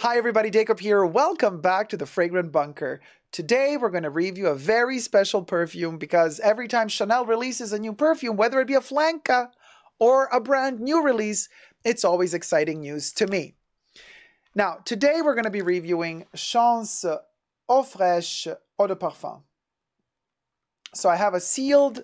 Hi everybody, Dacob here. Welcome back to the Fragrant Bunker. Today we're going to review a very special perfume because every time Chanel releases a new perfume, whether it be a flanca or a brand new release, it's always exciting news to me. Now, today we're going to be reviewing Chance Eau Fraiche Eau de Parfum. So I have a sealed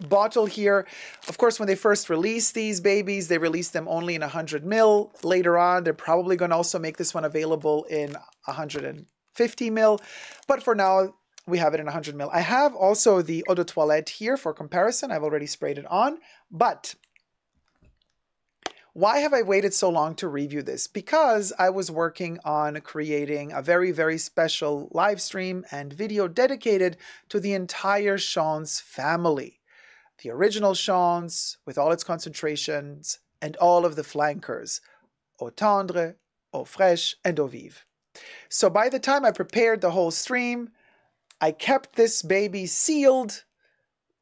bottle here. Of course, when they first released these babies, they released them only in 100 ml. Later on, they're probably going to also make this one available in 150 ml. But for now, we have it in 100 ml. I have also the Eau de Toilette here for comparison. I've already sprayed it on. But why have I waited so long to review this? Because I was working on creating a very, very special live stream and video dedicated to the entire Chance family. The original Chance with all its concentrations and all of the flankers, Eau Tendre, Eau Fraiche, and Eau Vive. So by the time I prepared the whole stream, I kept this baby sealed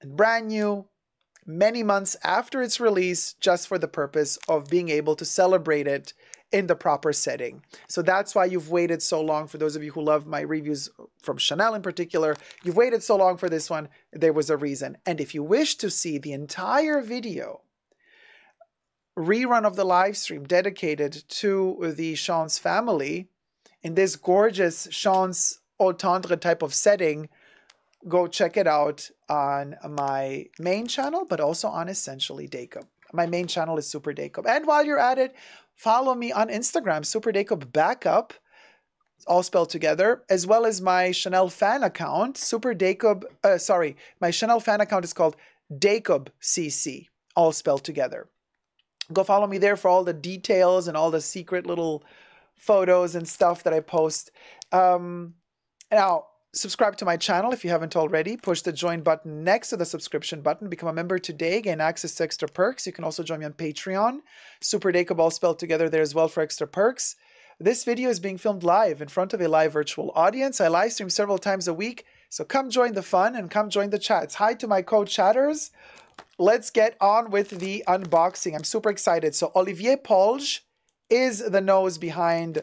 and brand new many months after its release just for the purpose of being able to celebrate it in the proper setting. So that's why you've waited so long. For those of you who love my reviews from Chanel in particular, you've waited so long for this one. There was a reason. And if you wish to see the entire video rerun of the live stream dedicated to the Chance family in this gorgeous Chance Eau Tendre type of setting, go check it out on my main channel, but also on Essence-tially Dacob. My main channel is Super Dacob. And while you're at it, follow me on Instagram, Super Dacob Backup, all spelled together, as well as my Chanel fan account, Super Dacob, my Chanel fan account is called Dacob CC, all spelled together. Go follow me there for all the details and all the secret little photos and stuff that I post. Now, subscribe to my channel if you haven't already. Push the join button next to the subscription button. Become a member today. Gain access to extra perks. You can also join me on Patreon. Super Dacob all spelled together there as well for extra perks. This video is being filmed live in front of a live virtual audience. I live stream several times a week. So come join the fun and come join the chats. Hi to my co-chatters. Let's get on with the unboxing. I'm super excited. So Olivier Polge is the nose behind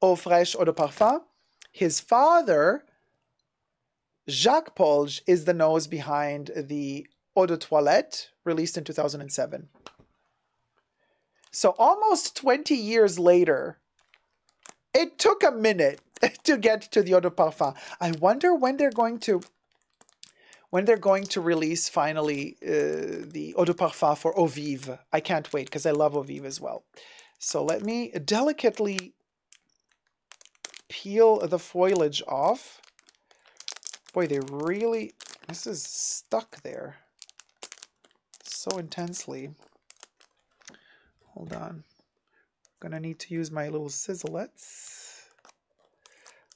Eau Fraiche Eau de Parfum. His father, Jacques Polge, is the nose behind the Eau de Toilette, released in 2007. So almost 20 years later, it took a minute to get to the Eau de Parfum. I wonder when they're going to release finally the Eau de Parfum for Eau Vive. I can't wait because I love Eau Vive as well. So let me delicately peel the foliage off. Boy, this is stuck there so intensely. Hold on. I'm gonna need to use my little sizzlets.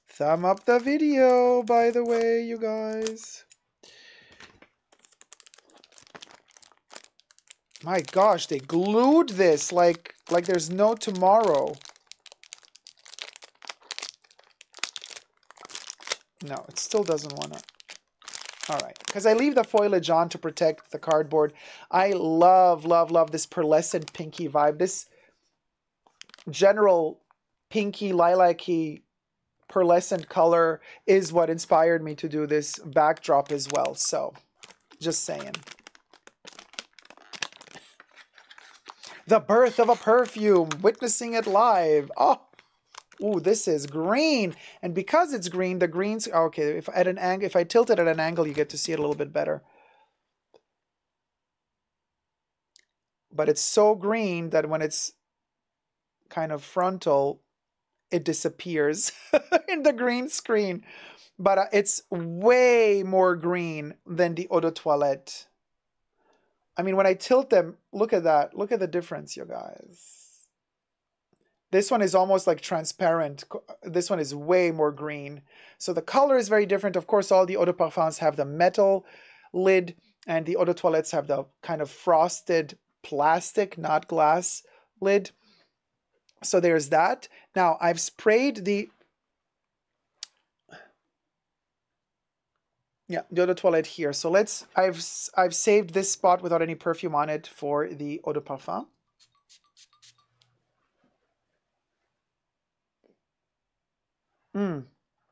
Thumb up the video, by the way, you guys. My gosh, they glued this like there's no tomorrow. No, it still doesn't want to. All right, because I leave the foliage on to protect the cardboard. I love, love, love this pearlescent pinky vibe. This general pinky, lilac-y, pearlescent color is what inspired me to do this backdrop as well. So, just saying. The birth of a perfume, witnessing it live. Oh. Ooh, this is green. And because it's green, the greens, okay, if I tilt it at an angle, you get to see it a little bit better. But it's so green that when it's kind of frontal, it disappears in the green screen. But it's way more green than the Eau de Toilette. I mean, when I tilt them, look at that. Look at the difference, you guys. This one is almost like transparent. This one is way more green. So the color is very different. Of course, all the Eau de Parfums have the metal lid, and the Eau de Toilettes have the kind of frosted plastic, not glass lid. So there's that. Now, I've sprayed the Eau de Toilette here. So I've saved this spot without any perfume on it for the Eau de Parfum. Mm.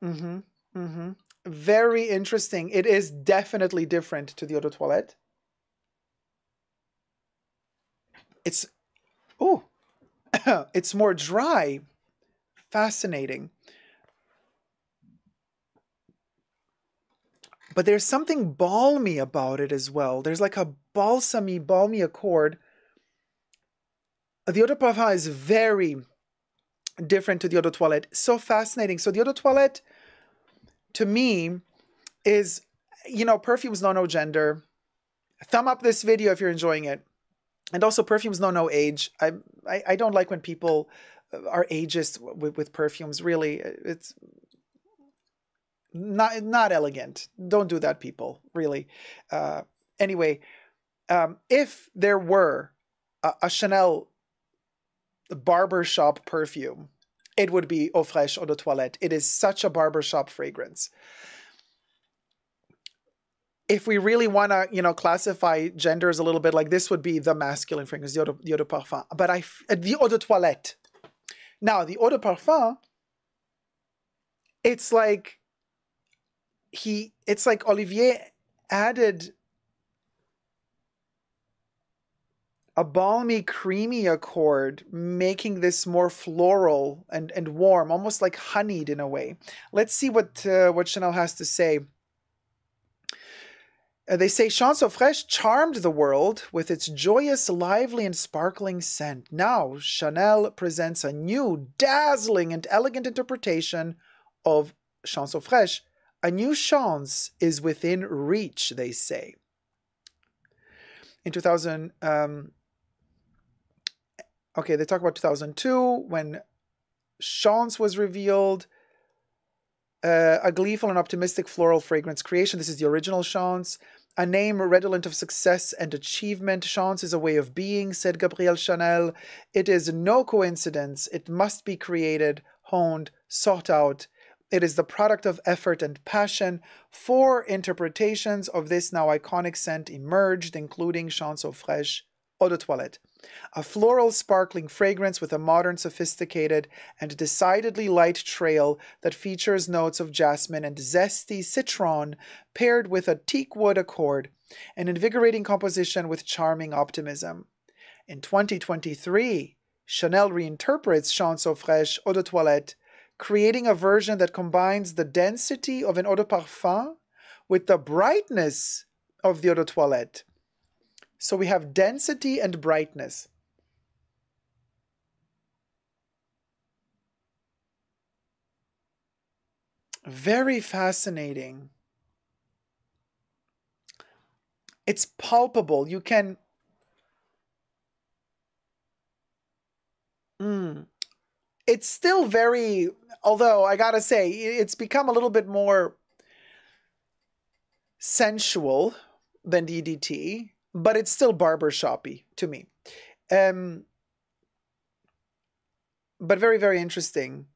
Mm-hmm. Mm-hmm. Very interesting. It is definitely different to the Eau de Toilette. It's, oh, it's more dry. Fascinating. But there's something balmy about it as well. There's like a balmy accord. The Eau de Parfum is very different to the Eau de Toilette. So fascinating. So the Eau de Toilette, to me, is, perfumes know no gender. Thumb up this video if you're enjoying it. And also, perfumes know no age. I don't like when people are ageist with perfumes. Really, it's not elegant. Don't do that, people. Really. Anyway, if there were a Chanel barbershop perfume, it would be Eau Fraiche Eau de Toilette. It is such a barbershop fragrance. If we really want to, classify genders a little bit, like this would be the masculine fragrance, the Eau de Parfum. But the Eau de Toilette. Now, the Eau de Parfum, it's like Olivier added a balmy, creamy accord, making this more floral and warm, almost like honeyed in a way. Let's see what Chanel has to say. They say, Chance Fraîche charmed the world with its joyous, lively, and sparkling scent. Now, Chanel presents a new, dazzling, and elegant interpretation of Chance Fraîche. A new chance is within reach, they say. In 2000, they talk about 2002, when Chance was revealed. A gleeful and optimistic floral fragrance creation. This is the original Chance. A name redolent of success and achievement. Chance is a way of being, said Gabrielle Chanel. It is no coincidence. It must be created, honed, sought out. It is the product of effort and passion. 4 interpretations of this now iconic scent emerged, including Chance Fraîche Eau de Toilette. A floral, sparkling fragrance with a modern, sophisticated, and decidedly light trail that features notes of jasmine and zesty citron paired with a teak wood accord, an invigorating composition with charming optimism. In 2023, Chanel reinterprets Chance Fraîche Eau de Toilette, creating a version that combines the density of an Eau de Parfum with the brightness of the Eau de Toilette. So we have density and brightness. Very fascinating. It's palpable. You can... It's still very... Although, I gotta say, it's become a little bit more sensual than DDT. But it's still barbershoppy to me. But very, very interesting.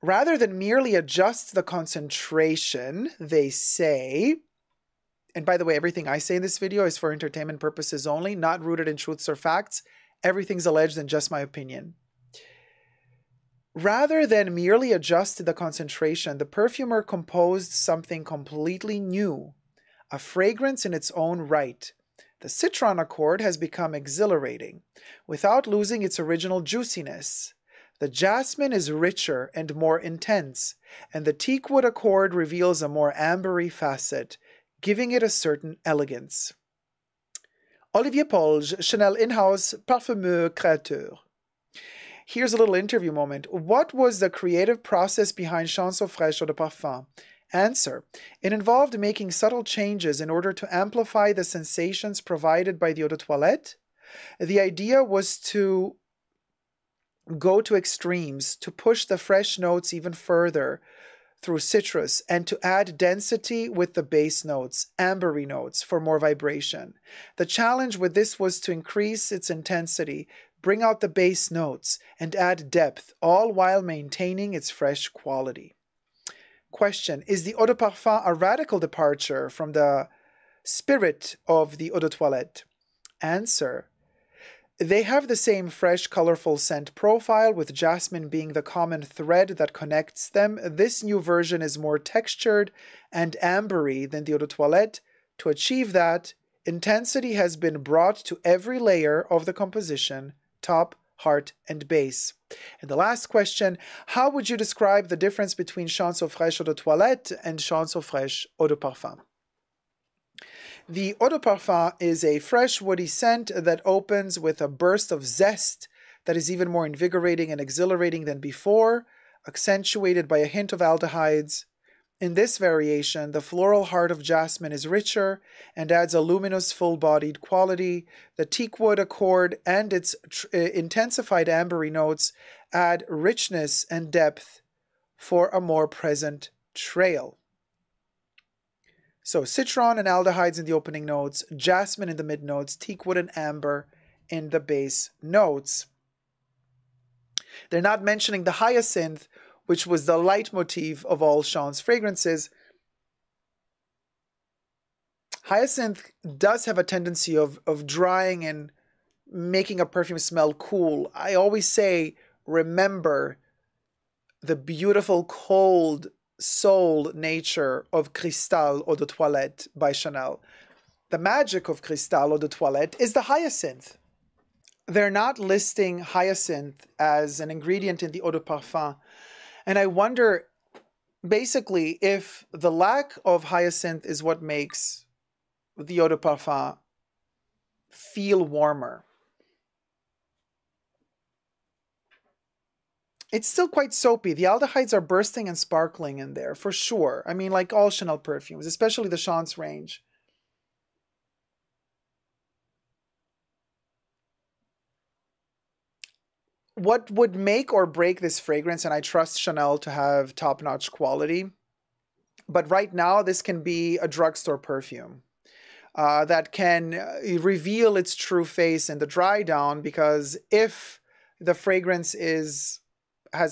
Rather than merely adjust the concentration, they say, and by the way, everything I say in this video is for entertainment purposes only, not rooted in truths or facts. Everything's alleged and just my opinion. Rather than merely adjust the concentration, the perfumer composed something completely new, a fragrance in its own right. The citron accord has become exhilarating, without losing its original juiciness. The jasmine is richer and more intense, and the teakwood accord reveals a more ambery facet, giving it a certain elegance. Olivier Polge, Chanel in-house parfumeur créateur. Here's a little interview moment. What was the creative process behind Chance Fraîche Eau de Parfum? Answer. It involved making subtle changes in order to amplify the sensations provided by the Eau de Toilette. The idea was to go to extremes, to push the fresh notes even further through citrus, and to add density with the base notes, ambery notes, for more vibration. The challenge with this was to increase its intensity, bring out the base notes, and add depth, all while maintaining its fresh quality. Question. Is the Eau de Parfum a radical departure from the spirit of the Eau de Toilette? Answer. They have the same fresh, colorful scent profile, with jasmine being the common thread that connects them. This new version is more textured and ambery than the Eau de Toilette. To achieve that, intensity has been brought to every layer of the composition, top, heart, and base. And the last question, how would you describe the difference between Chance Fraiche Eau de Toilette and Chance Fraiche Eau de Parfum? The Eau de Parfum is a fresh, woody scent that opens with a burst of zest that is even more invigorating and exhilarating than before, accentuated by a hint of aldehydes. In this variation, the floral heart of jasmine is richer and adds a luminous, full-bodied quality. The teakwood accord and its intensified ambery notes add richness and depth for a more present trail. So citron and aldehydes in the opening notes, jasmine in the mid notes, teakwood and amber in the base notes. They're not mentioning the hyacinth, which was the leitmotif of all Chance fragrances. Hyacinth does have a tendency of drying and making a perfume smell cool. I always say, remember the beautiful, cold soul nature of Cristal Eau de Toilette by Chanel. The magic of Cristal Eau de Toilette is the hyacinth. They're not listing hyacinth as an ingredient in the Eau de Parfum. And I wonder, basically, if the lack of hyacinth is what makes the Eau de Parfum feel warmer. It's still quite soapy. The aldehydes are bursting and sparkling in there, for sure. I mean, like all Chanel perfumes, especially the Chance range. What would make or break this fragrance, and I trust Chanel to have top-notch quality, but right now this can be a drugstore perfume that can reveal its true face in the dry down, because if the fragrance has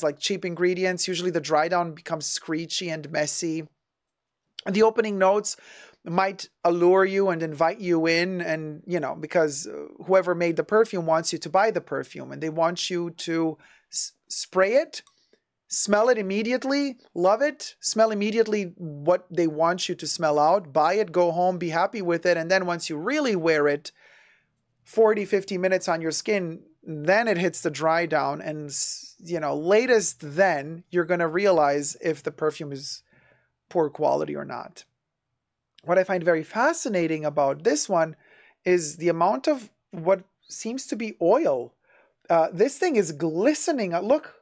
like cheap ingredients, usually the dry down becomes screechy and messy. And the opening notes might allure you and invite you in, and because whoever made the perfume wants you to buy the perfume, and they want you to spray it, smell it immediately, love it, smell immediately what they want you to smell out, buy it, go home, be happy with it, and then once you really wear it, 40-50 minutes on your skin, then it hits the dry down, and latest then you're going to realize if the perfume is poor quality or not. What I find very fascinating about this one is the amount of what seems to be oil. This thing is glistening. Look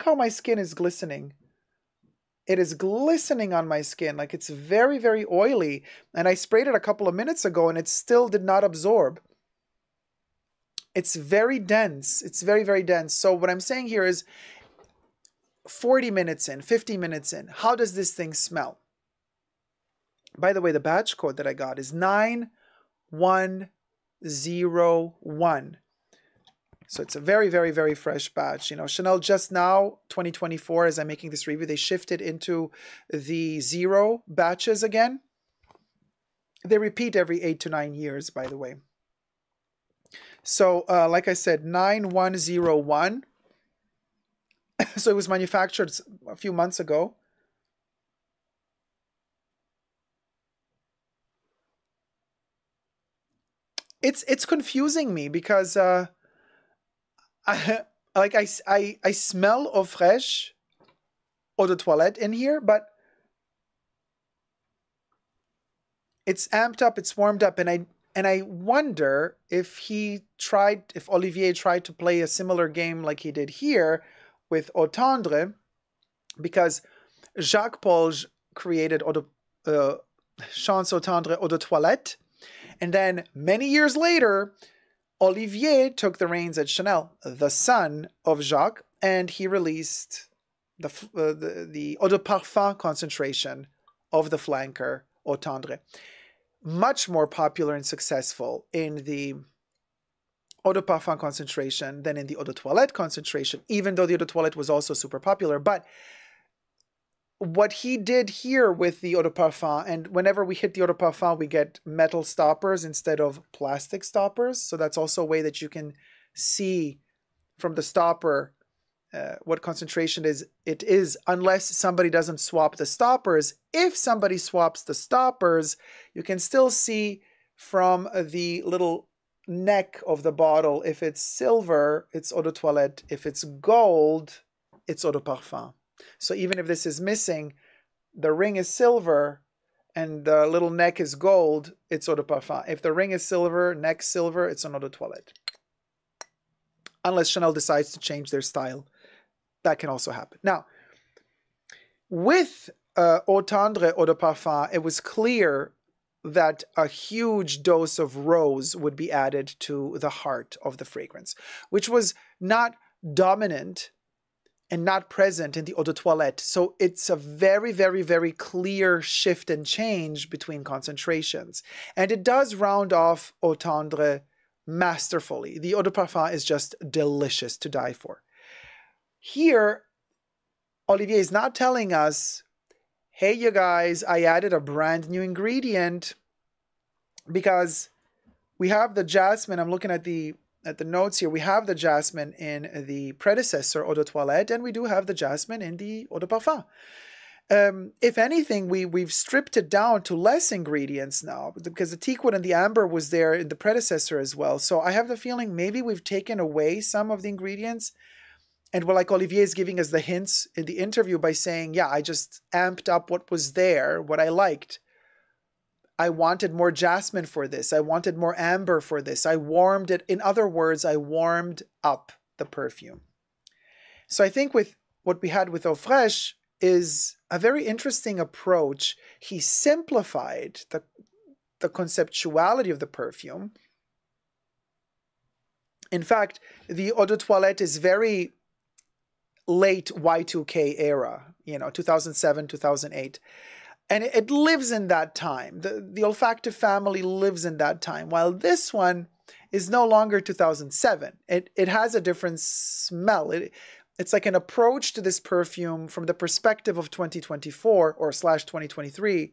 how my skin is glistening. It is glistening on my skin. Like, it's very, very oily. And I sprayed it a couple of minutes ago and it still did not absorb. It's very dense. It's very, very dense. So what I'm saying here is 40 minutes in, 50 minutes in, how does this thing smell? By the way, the batch code that I got is 9101. So it's a very, very, very fresh batch. Chanel just now, 2024, as I'm making this review, they shifted into the 0 batches again. They repeat every 8 to 9 years, by the way. So, like I said, 9101. So it was manufactured a few months ago. It's confusing me because I smell Eau Fraiche, Eau de Toilette in here, but it's amped up, it's warmed up, and I wonder if Olivier tried to play a similar game like he did here with Eau Tendre, because Jacques Polge created Chance Eau Tendre Eau de Toilette, and then many years later, Olivier took the reins at Chanel, the son of Jacques, and he released the Eau de Parfum concentration of the flanker Eau Tendre. Much more popular and successful in the Eau de Parfum concentration than in the Eau de Toilette concentration, even though the Eau de Toilette was also super popular. But what he did here with the Eau de Parfum, and whenever we hit the Eau de Parfum, we get metal stoppers instead of plastic stoppers. So that's also a way that you can see from the stopper what concentration it is unless somebody doesn't swap the stoppers. If somebody swaps the stoppers, you can still see from the little neck of the bottle, if it's silver, it's eau de toilette. If it's gold, it's eau de parfum. So even if this is missing, the ring is silver and the little neck is gold, it's eau de parfum. If the ring is silver, neck silver, it's an eau de toilette. Unless Chanel decides to change their style. That can also happen. Now, with Eau Tendre Eau de Parfum, it was clear that a huge dose of rose would be added to the heart of the fragrance, which was not dominant and not present in the Eau de Toilette. So it's a very, very, very clear shift and change between concentrations. And it does round off Eau Tendre masterfully. The Eau de Parfum is just delicious to die for. Here, Olivier is not telling us, hey, you guys, I added a brand new ingredient, because we have the jasmine. I'm looking at the notes here. We have the jasmine in the predecessor Eau de Toilette, and we do have the jasmine in the Eau de Parfum. If anything, we've stripped it down to less ingredients now, because the teakwood and the amber was there in the predecessor as well. So I have the feeling maybe we've taken away some of the ingredients. And like Olivier is giving us the hints in the interview by saying, yeah, I just amped up what was there, what I liked. I wanted more jasmine for this. I wanted more amber for this. I warmed it. In other words, I warmed up the perfume. So I think with what we had with Eau Fraiche is a very interesting approach. He simplified the conceptuality of the perfume. In fact, the Eau de Toilette is very late Y2K era, 2007, 2008. And it lives in that time. The olfactive family lives in that time, while this one is no longer 2007. It has a different smell. It's like an approach to this perfume from the perspective of 2024 or /2023.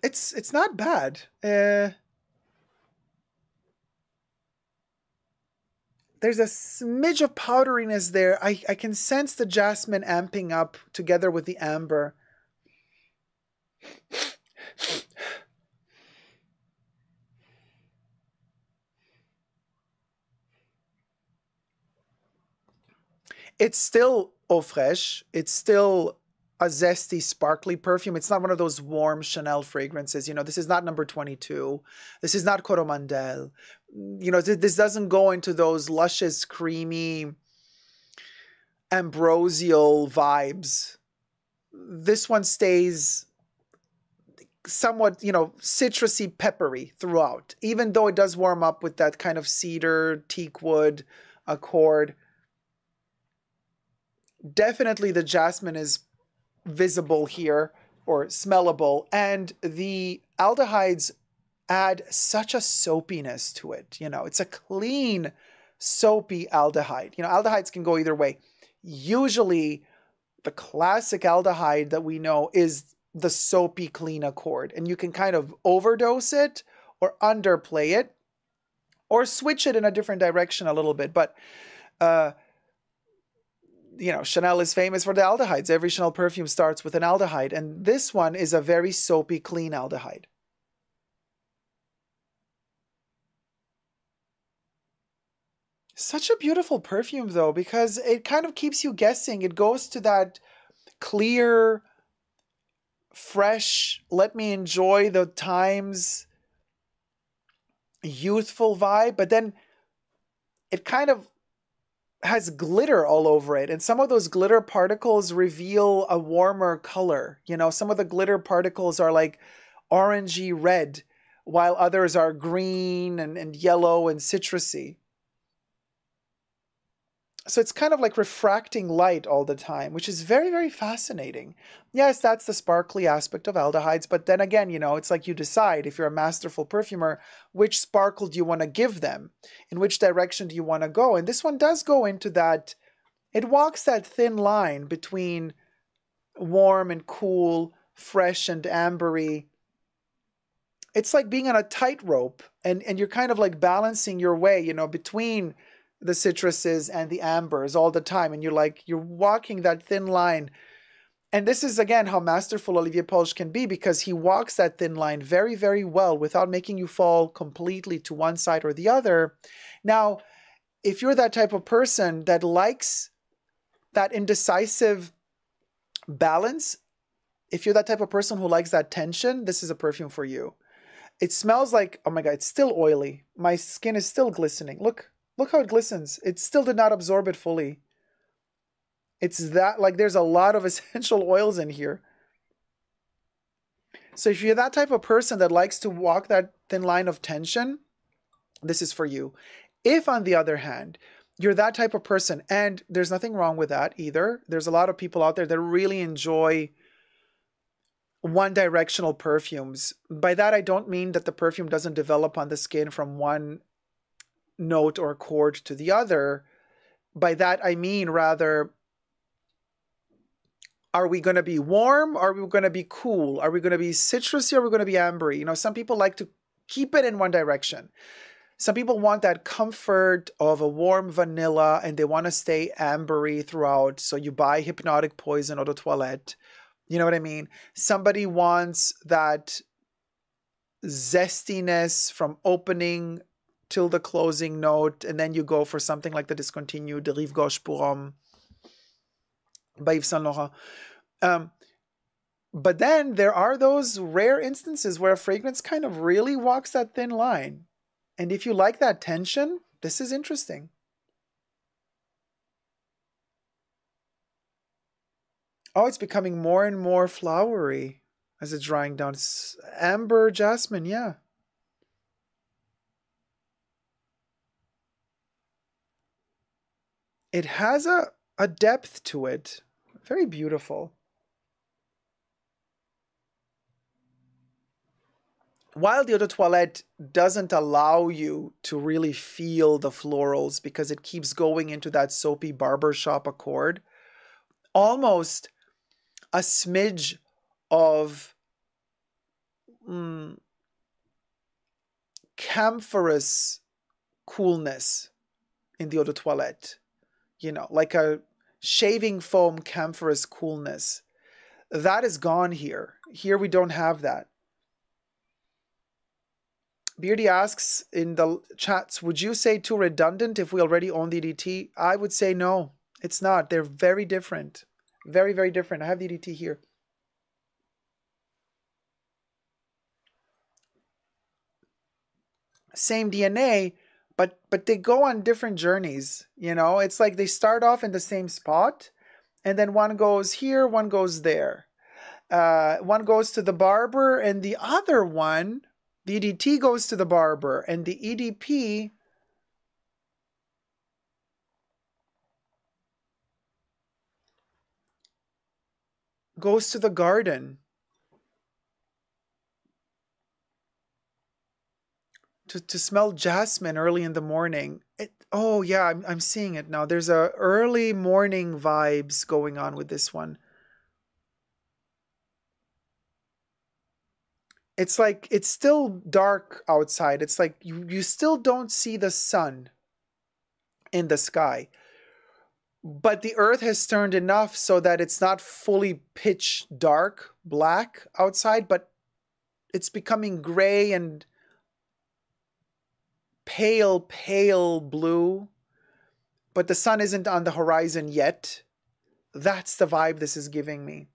It's not bad. There's a smidge of powderiness there. I can sense the jasmine amping up together with the amber. It's still Eau Fraiche. It's still a zesty, sparkly perfume. It's not one of those warm Chanel fragrances. This is not number 22. This is not Coromandel. This doesn't go into those luscious, creamy, ambrosial vibes. This one stays somewhat, citrusy, peppery throughout, even though it does warm up with that kind of cedar, teakwood accord. Definitely the jasmine is visible here, or smellable, and the aldehydes add such a soapiness to it. It's a clean, soapy aldehyde. Aldehydes can go either way. Usually, the classic aldehyde that we know is the soapy, clean accord, and you can kind of overdose it or underplay it or switch it in a different direction a little bit. But Chanel is famous for the aldehydes. Every Chanel perfume starts with an aldehyde, and this one is a very soapy, clean aldehyde. Such a beautiful perfume, though, because it kind of keeps you guessing. It goes to that clear, fresh, let me enjoy the times, youthful vibe, but then it kind of has glitter all over it, and some of those glitter particles reveal a warmer color. Some of the glitter particles are like orangey red, while others are green and yellow and citrusy. So it's kind of like refracting light all the time, which is very, very fascinating. Yes, that's the sparkly aspect of aldehydes, but then again, it's like you decide, if you're a masterful perfumer, which sparkle do you want to give them? In which direction do you want to go? And this one does go into that, it walks that thin line between warm and cool, fresh and ambery. It's like being on a tightrope, and you're kind of like balancing your way, you know, between the citruses and the ambers all the time. And you're walking that thin line. And this is, again, how masterful Olivier Polge can be, because he walks that thin line very, very well without making you fall completely to one side or the other. Now, if you're that type of person that likes that indecisive balance, if you're that type of person who likes that tension, this is a perfume for you. It smells like, oh my God, it's still oily. My skin is still glistening. Look how it glistens. It still did not absorb it fully. It's that, like, there's a lot of essential oils in here. So if you're that type of person that likes to walk that thin line of tension, this is for you. If, on the other hand, you're that type of person, and there's nothing wrong with that either. There's a lot of people out there that really enjoy one-directional perfumes. By that, I don't mean that the perfume doesn't develop on the skin from one note or chord to the other. By that, I mean rather, are we going to be warm? Are we going to be cool? Are we going to be citrusy? Or are we going to be ambery? You know, some people like to keep it in one direction. Some people want that comfort of a warm vanilla and they want to stay ambery throughout. So you buy Hypnotic Poison Eau de Toilette. You know what I mean? Somebody wants that zestiness from opening till the closing note, and then you go for something like the discontinued de Rive Gauche pour Homme by Yves Saint Laurent. But then there are those rare instances where a fragrance kind of really walks that thin line. And if you like that tension, this is interesting. Oh, it's becoming more and more flowery as it's drying down. It's amber jasmine, yeah. It has a depth to it. Very beautiful. While the Eau de Toilette doesn't allow you to really feel the florals because it keeps going into that soapy barbershop accord, almost a smidge of camphorous coolness in the Eau de Toilette. You know, like a shaving foam camphorous coolness. That is gone here. Here we don't have that. Beardy asks in the chats, would you say too redundant if we already own the EDT? I would say no, it's not. They're very different. Very, very different. I have the EDT here. Same DNA, but they go on different journeys. You know, it's like they start off in the same spot, and then one goes here, one goes there. One goes to the barber, and the other one, the EDT goes to the barber, and the EDP goes to the garden to smell jasmine early in the morning. Oh yeah, I'm seeing it now. There's a early morning vibes going on with this one. It's like it's still dark outside. It's like you still don't see the sun in the sky. But the earth has turned enough so that it's not fully pitch dark black outside, but it's becoming gray and pale, pale blue. But the sun isn't on the horizon yet. That's the vibe this is giving me.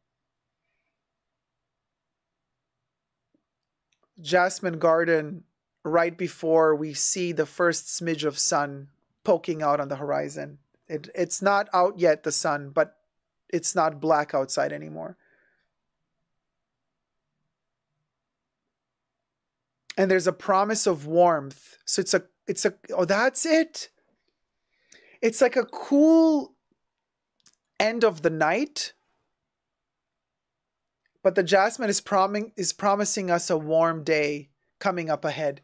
Jasmine garden right before we see the first smidge of sun poking out on the horizon. It's not out yet, the sun, but it's not black outside anymore. And there's a promise of warmth. So oh, that's it. It's like a cool end of the night. But the jasmine is promising us a warm day coming up ahead.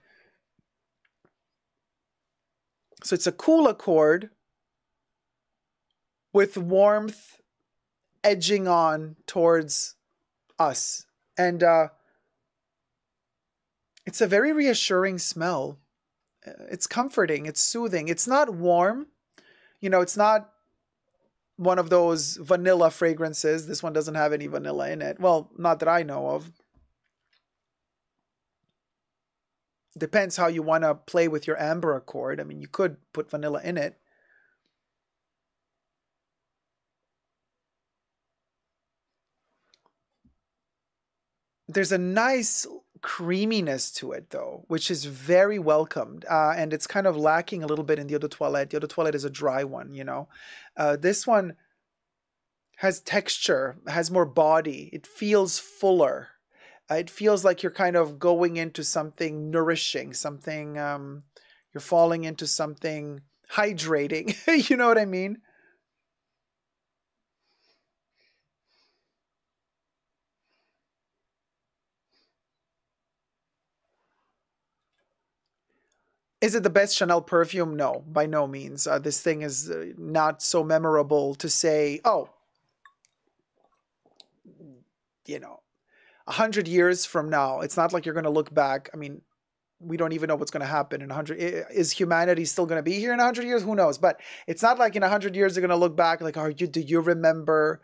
So it's a cool accord with warmth edging on towards us And it's a very reassuring smell. It's comforting, it's soothing. It's not warm. You know, it's not one of those vanilla fragrances. This one doesn't have any vanilla in it. Well, not that I know of. Depends how you want to play with your amber accord. I mean, you could put vanilla in it. There's a nice creaminess to it, though, which is very welcomed. And it's kind of lacking a little bit in the Eau de Toilette. The Eau de Toilette is a dry one, you know. This one has texture, has more body. It feels fuller. It feels like you're kind of going into something nourishing, something, you're falling into something hydrating. You know what I mean? Is it the best Chanel perfume? No, by no means. This thing is not so memorable to say, oh, you know, 100 years from now, it's not like you're going to look back. I mean, we don't even know what's going to happen in 100. Is humanity still going to be here in 100 years? Who knows? But it's not like in 100 years they're going to look back like, oh, do you remember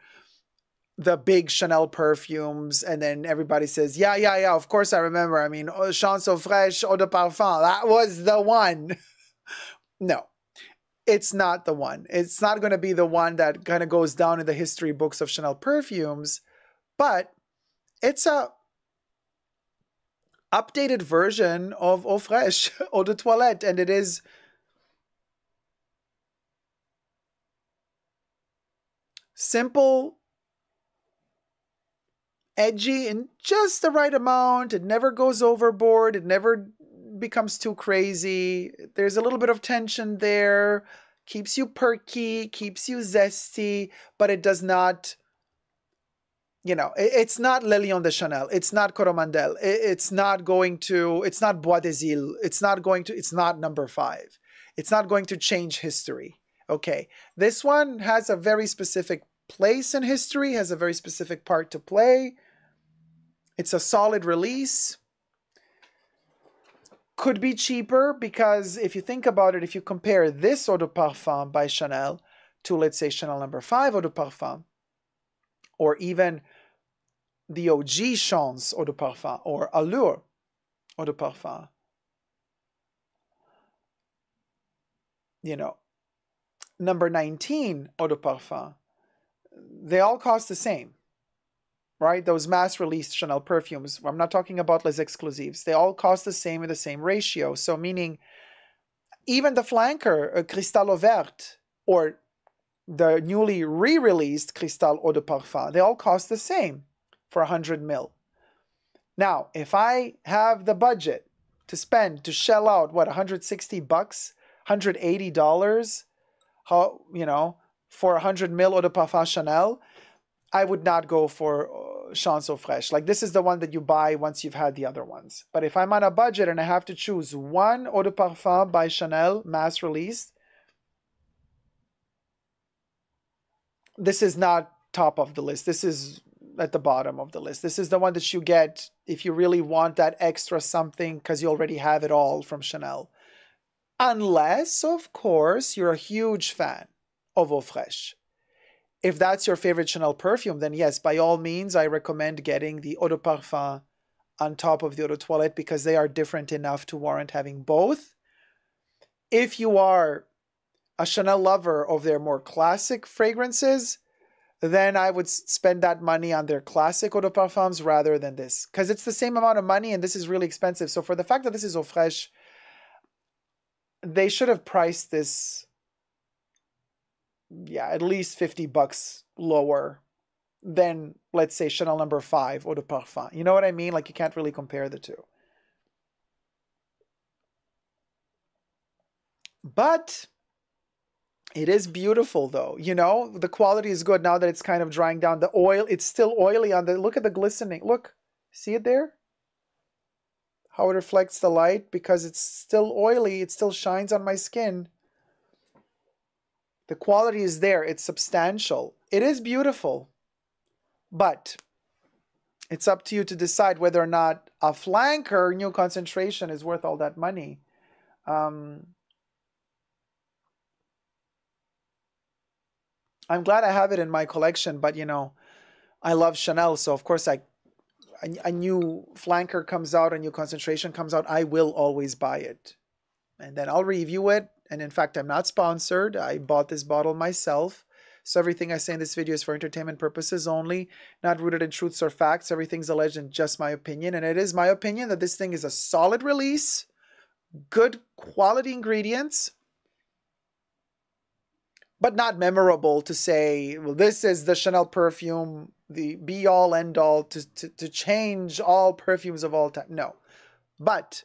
the big Chanel perfumes? And then everybody says, yeah, of course I remember. I mean, Chance Fraîche, Eau de Parfum, that was the one. No, it's not the one. It's not going to be the one that kind of goes down in the history books of Chanel perfumes, but it's a updated version of Eau Fraiche, Eau de Toilette, and it is simple, edgy in just the right amount. It never goes overboard. It never becomes too crazy. There's a little bit of tension there. Keeps you perky, keeps you zesty, but it does not, you know, it's not Le Lion de Chanel. It's not Coromandel. It's not going to, it's not Bois des Îles. It's not going to, it's not number 5. It's not going to change history. Okay. This one has a very specific place in history, has a very specific part to play. It's a solid release. Could be cheaper because if you think about it, if you compare this Eau de Parfum by Chanel to, let's say, Chanel number 5 Eau de Parfum, or even the OG Chance Eau de Parfum or Allure Eau de Parfum, you know, number 19 Eau de Parfum, they all cost the same, right? Those mass released Chanel perfumes, I'm not talking about les exclusives, they all cost the same in the same ratio. So meaning even the flanker, Cristal Eau Verte, or the newly re-released Cristal Eau de Parfum, they all cost the same for 100 ml. Now, if I have the budget to spend, to shell out, what, 160 bucks, $180, how, you know, for 100 ml Eau de Parfum Chanel, I would not go for Chance Fraîche. Like, this is the one that you buy once you've had the other ones. But if I'm on a budget and I have to choose one Eau de Parfum by Chanel, mass released, this is not top of the list. This is at the bottom of the list. This is the one that you get if you really want that extra something because you already have it all from Chanel. Unless, of course, you're a huge fan of Eau Fraiche. If that's your favorite Chanel perfume, then yes, by all means, I recommend getting the Eau de Parfum on top of the Eau de Toilette because they are different enough to warrant having both. If you are a Chanel lover of their more classic fragrances, then I would spend that money on their classic Eau de Parfums rather than this. Because it's the same amount of money and this is really expensive. So for the fact that this is Eau Fraiche, they should have priced this, yeah, at least 50 bucks lower than, let's say, Chanel number 5 Eau de Parfum. You know what I mean? Like, you can't really compare the two. But it is beautiful, though. You know, the quality is good now that it's kind of drying down. The oil, it's still oily on the, look at the glistening. Look, see it there? How it reflects the light because it's still oily. It still shines on my skin. The quality is there. It's substantial. It is beautiful. But It's up to you to decide whether or not a flanker new concentration is worth all that money. I'm glad I have it in my collection, but you know, I love Chanel, so of course a new flanker comes out, a new concentration comes out, I will always buy it. And then I'll review it. And in fact, I'm not sponsored. I bought this bottle myself. So everything I say in this video is for entertainment purposes only, not rooted in truths or facts. Everything's alleged in just my opinion. And it is my opinion that this thing is a solid release, good quality ingredients, but not memorable to say, well, this is the Chanel perfume, the be-all, end-all to change all perfumes of all time. No. But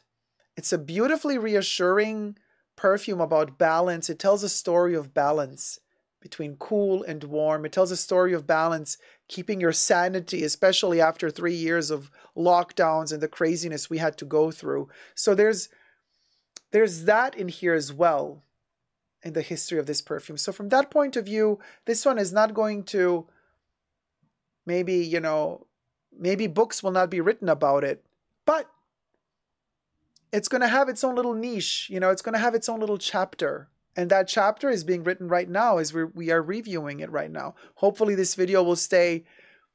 it's a beautifully reassuring perfume about balance. It tells a story of balance between cool and warm. It tells a story of balance, keeping your sanity, especially after 3 years of lockdowns and the craziness we had to go through. So there's that in here as well in the history of this perfume. So from that point of view, this one is not going to, maybe, you know, maybe books will not be written about it, but it's going to have its own little niche, you know, it's going to have its own little chapter. And that chapter is being written right now as we are reviewing it right now. Hopefully this video will stay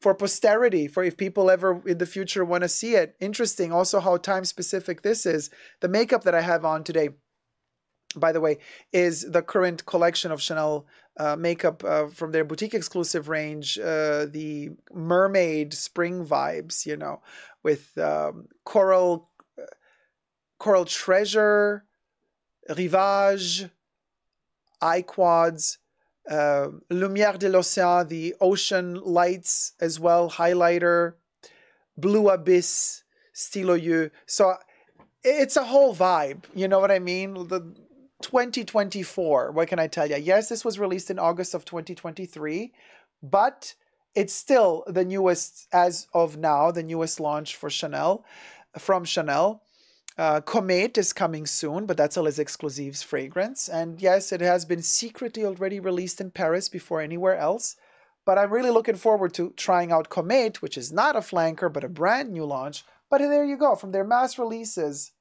for posterity, for if people ever in the future want to see it. Interesting also how time specific this is. The makeup that I have on today, by the way, is the current collection of Chanel makeup from their boutique exclusive range, the mermaid spring vibes, you know, with coral treasure, rivage, eye quads, lumière de l'océan, the ocean lights as well, highlighter, blue abyss, stylo yeux. So it's a whole vibe, you know what I mean? The 2024, what can I tell you? Yes, this was released in August of 2023, but it's still the newest, as of now, the newest launch for Chanel, from Chanel. Comète is coming soon, but that's a Les Exclusives fragrance. And yes, it has been secretly already released in Paris before anywhere else. But I'm really looking forward to trying out Comète, which is not a flanker, but a brand new launch. But there you go. From their mass releases,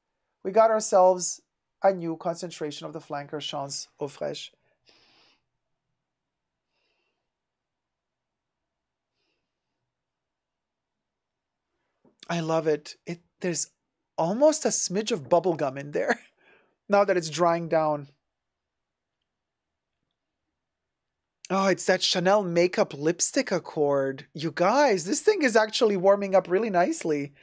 we got ourselves a new concentration of the flanker Chance Eau Fraiche. I love it. There's almost a smidge of bubblegum in there now that it's drying down. Oh, it's that Chanel makeup lipstick accord. You guys, this thing is actually warming up really nicely.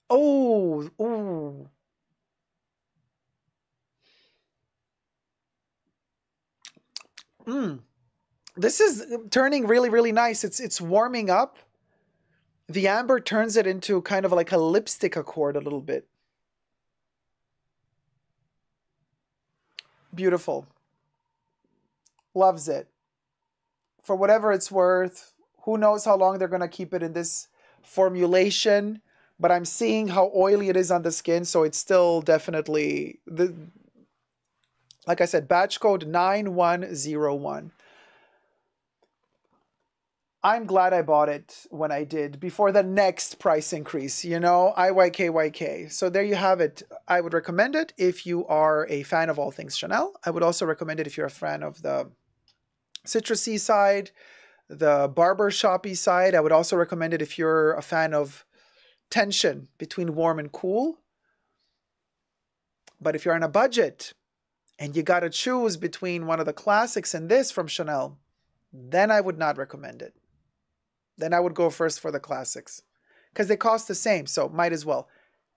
Oh, ooh. This is turning really, really nice. It's warming up. The amber turns it into kind of like a lipstick accord a little bit. Beautiful. Loves it. For whatever it's worth, who knows how long they're going to keep it in this formulation, but I'm seeing how oily it is on the skin, so it's still definitely, like I said, batch code 9101. I'm glad I bought it when I did, before the next price increase, you know, IYKYK. So there you have it. I would recommend it if you are a fan of all things Chanel. I would also recommend it if you're a fan of the citrusy side, the barber shoppy side. I would also recommend it if you're a fan of tension between warm and cool. But if you're on a budget and you got to choose between one of the classics and this from Chanel, then I would not recommend it. Then I would go first for the classics because they cost the same, so might as well.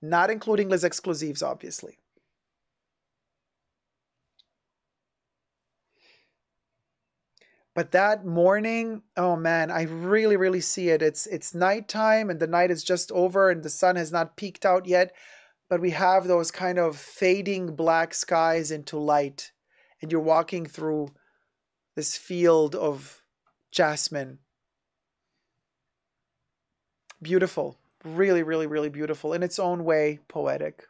Not including Les Exclusives, obviously. But that morning, oh man, I really, really see it. It's nighttime and the night is just over and the sun has not peeked out yet, but we have those kind of fading black skies into light, and you're walking through this field of jasmine. Beautiful. Really, really, really beautiful. In its own way, poetic.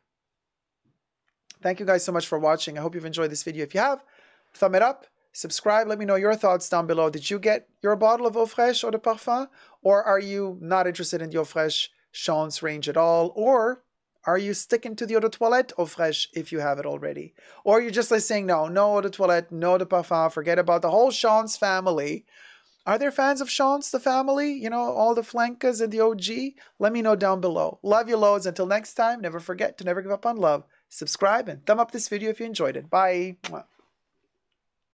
Thank you guys so much for watching. I hope you've enjoyed this video. If you have, thumb it up. Subscribe. Let me know your thoughts down below. Did you get your bottle of Eau Fraiche Eau de Parfum? Or are you not interested in the Eau Fraiche Chance range at all? Or are you sticking to the Eau de Toilette Eau Fraiche if you have it already? Or you're just like saying, no Eau de Toilette, no Eau de Parfum, forget about the whole Chance family. Are there fans of Chance, the family? You know, all the flankers and the OG? Let me know down below. Love you loads. Until next time, never forget to never give up on love. Subscribe and thumb up this video if you enjoyed it. Bye.